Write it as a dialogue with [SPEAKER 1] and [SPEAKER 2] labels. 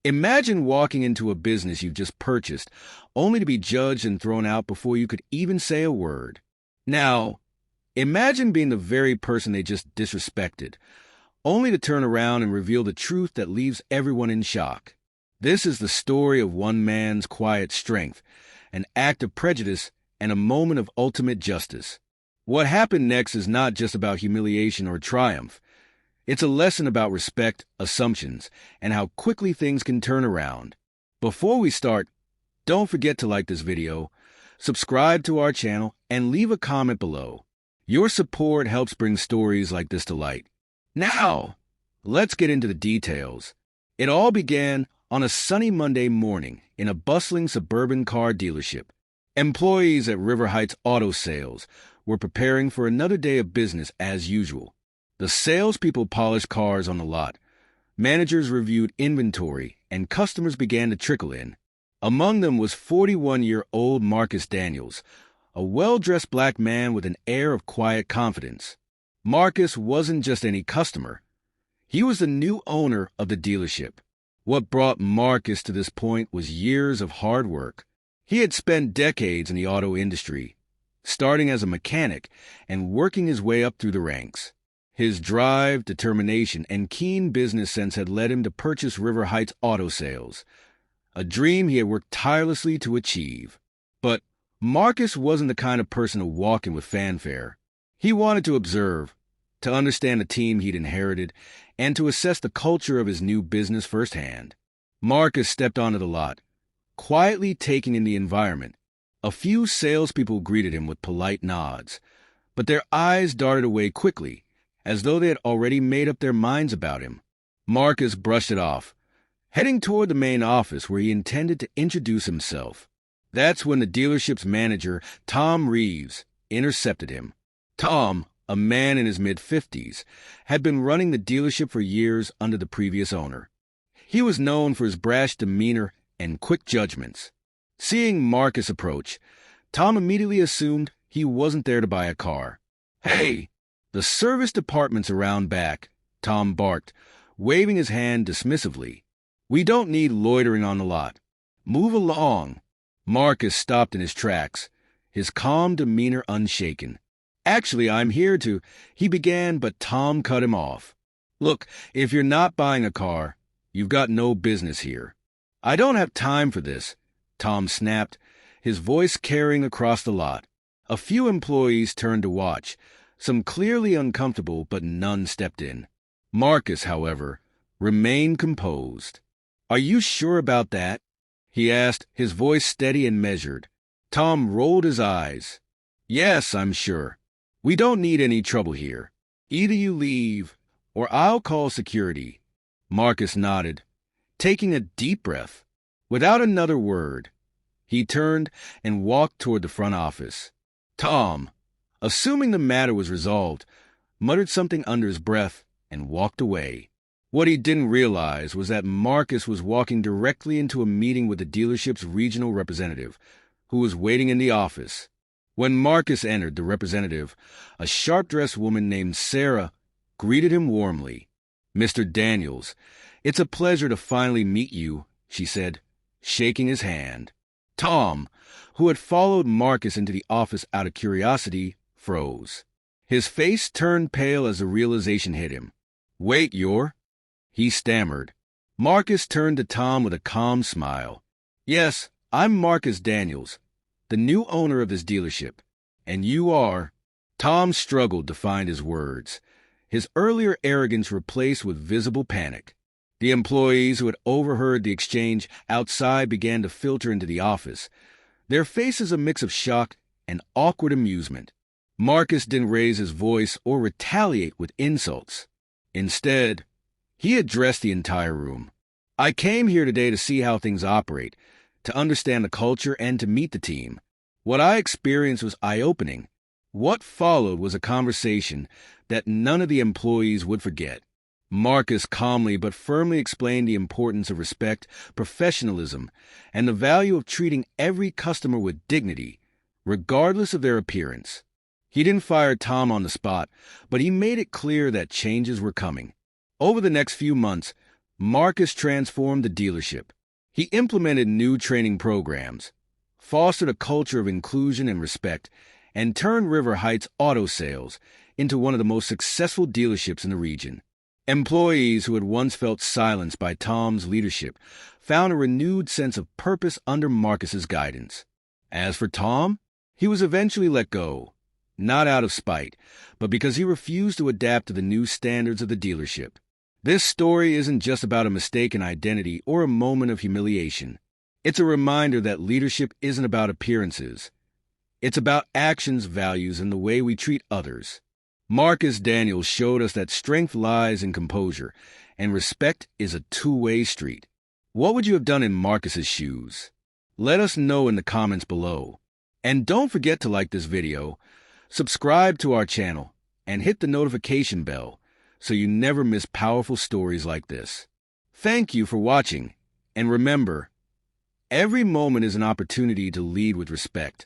[SPEAKER 1] Imagine walking into a business you've just purchased, only to be judged and thrown out before you could even say a word. Now, imagine being the very person they just disrespected, only to turn around and reveal the truth that leaves everyone in shock. This is the story of one man's quiet strength, an act of prejudice, and a moment of ultimate justice. What happened next is not just about humiliation or triumph. It's a lesson about respect, assumptions, and how quickly things can turn around. Before we start, don't forget to like this video, subscribe to our channel, and leave a comment below. Your support helps bring stories like this to light. Now, let's get into the details. It all began on a sunny Monday morning in a bustling suburban car dealership. Employees at River Heights Auto Sales were preparing for another day of business as usual. The salespeople polished cars on the lot. Managers reviewed inventory, and customers began to trickle in. Among them was 41-year-old Marcus Daniels, a well-dressed black man with an air of quiet confidence. Marcus wasn't just any customer. He was the new owner of the dealership. What brought Marcus to this point was years of hard work. He had spent decades in the auto industry, starting as a mechanic and working his way up through the ranks. His drive, determination, and keen business sense had led him to purchase River Heights Auto Sales, a dream he had worked tirelessly to achieve. But Marcus wasn't the kind of person to walk in with fanfare. He wanted to observe, to understand the team he'd inherited, and to assess the culture of his new business firsthand. Marcus stepped onto the lot, quietly taking in the environment. A few salespeople greeted him with polite nods, but their eyes darted away quickly, as though they had already made up their minds about him. Marcus brushed it off, heading toward the main office where he intended to introduce himself. That's when the dealership's manager, Tom Reeves, intercepted him. Tom, a man in his mid-50s, had been running the dealership for years under the previous owner. He was known for his brash demeanor and quick judgments. Seeing Marcus approach, Tom immediately assumed he wasn't there to buy a car. "Hey, the service department's around back," Tom barked, waving his hand dismissively. "We don't need loitering on the lot. Move along." Marcus stopped in his tracks, his calm demeanor unshaken. "Actually, I'm here to—" he began, but Tom cut him off. "Look, if you're not buying a car, you've got no business here." "I don't have time for this," Tom snapped, his voice carrying across the lot. A few employees turned to watch, some clearly uncomfortable, but none stepped in. Marcus, however, remained composed. "Are you sure about that?" he asked, his voice steady and measured. Tom rolled his eyes. "Yes, I'm sure. We don't need any trouble here. Either you leave, or I'll call security." Marcus nodded, taking a deep breath. Without another word, he turned and walked toward the front office. Tom, assuming the matter was resolved, muttered something under his breath and walked away. What he didn't realize was that Marcus was walking directly into a meeting with the dealership's regional representative, who was waiting in the office. When Marcus entered, the representative, a sharp-dressed woman named Sarah, greeted him warmly. "Mr. Daniels, it's a pleasure to finally meet you," she said, shaking his hand. Tom, who had followed Marcus into the office out of curiosity, froze. His face turned pale as the realization hit him. "Wait, he stammered. Marcus turned to Tom with a calm smile. "Yes, I'm Marcus Daniels, the new owner of this dealership. And you are—" Tom struggled to find his words, his earlier arrogance replaced with visible panic. The employees who had overheard the exchange outside began to filter into the office, their faces a mix of shock and awkward amusement. Marcus didn't raise his voice or retaliate with insults. Instead, he addressed the entire room. "I came here today to see how things operate, to understand the culture, and to meet the team. What I experienced was eye-opening. What followed was a conversation that none of the employees would forget." Marcus calmly but firmly explained the importance of respect, professionalism, and the value of treating every customer with dignity, regardless of their appearance. He didn't fire Tom on the spot, but he made it clear that changes were coming. Over the next few months, Marcus transformed the dealership. He implemented new training programs, fostered a culture of inclusion and respect, and turned River Heights Auto Sales into one of the most successful dealerships in the region. Employees who had once felt silenced by Tom's leadership found a renewed sense of purpose under Marcus's guidance. As for Tom, he was eventually let go, not out of spite, but because he refused to adapt to the new standards of the dealership. This story isn't just about a mistaken identity or a moment of humiliation. It's a reminder that leadership isn't about appearances. It's about actions, values, and the way we treat others. Marcus Daniels showed us that strength lies in composure, and respect is a two-way street. What would you have done in Marcus's shoes? Let us know in the comments below. And don't forget to like this video, subscribe to our channel, and hit the notification bell so you never miss powerful stories like this. Thank you for watching, and remember, every moment is an opportunity to lead with respect.